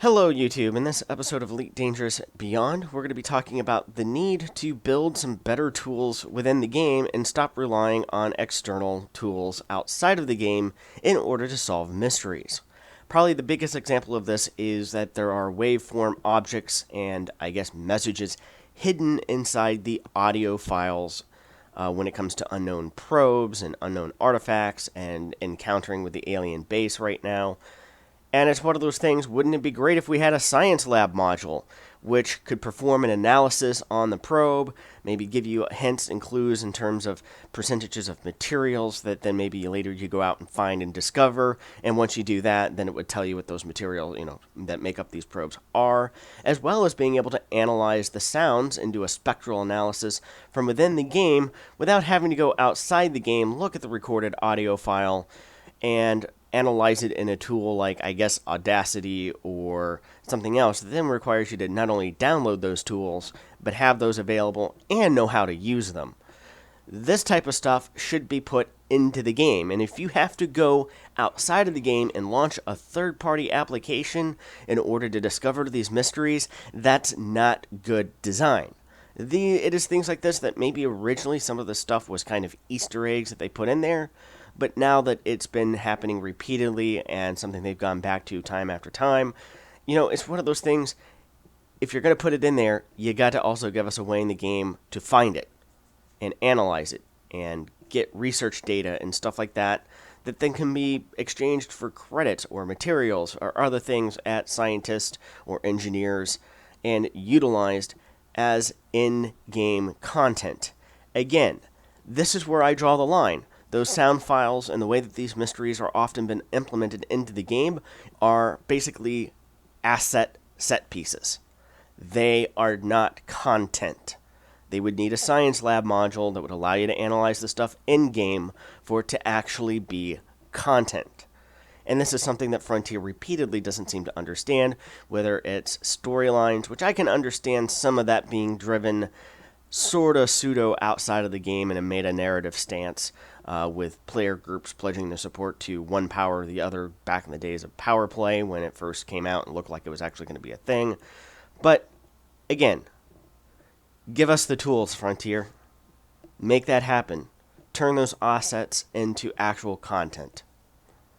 Hello YouTube, in this episode of Elite Dangerous Beyond, we're going to be talking about the need to build some better tools within the game and stop relying on external tools outside of the game in order to solve mysteries. Probably the biggest example of this is that there are waveform objects and, I guess, messages hidden inside the audio files when it comes to unknown probes and unknown artifacts and encountering with the alien base right now. And it's one of those things, wouldn't it be great if we had a science lab module, which could perform an analysis on the probe, maybe give you hints and clues in terms of percentages of materials that then maybe later you go out and find and discover, and once you do that, then it would tell you what those materials, that make up these probes are, as well as being able to analyze the sounds and do a spectral analysis from within the game without having to go outside the game, look at the recorded audio file, and analyze it in a tool like, I guess, Audacity or something else that then requires you to not only download those tools, but have those available and know how to use them. This type of stuff should be put into the game, and if you have to go outside of the game and launch a third-party application in order to discover these mysteries, that's not good design. It is things like this that maybe originally some of the stuff was kind of Easter eggs that they put in there, but now that it's been happening repeatedly and something they've gone back to time after time, it's one of those things, if you're going to put it in there, you got to also give us a way in the game to find it and analyze it and get research data and stuff like that that then can be exchanged for credits or materials or other things at scientists or engineers and utilized as in-game content. Again, this is where I draw the line. Those sound files and the way that these mysteries are often been implemented into the game are basically asset set pieces. They are not content. They would need a science lab module that would allow you to analyze the stuff in-game for it to actually be content. And this is something that Frontier repeatedly doesn't seem to understand, whether it's storylines, which I can understand some of that being driven sort of pseudo outside of the game in a meta-narrative stance, with player groups pledging their support to one power or the other back in the days of Power Play when it first came out and looked like it was actually going to be a thing. But, again, give us the tools, Frontier. Make that happen. Turn those assets into actual content.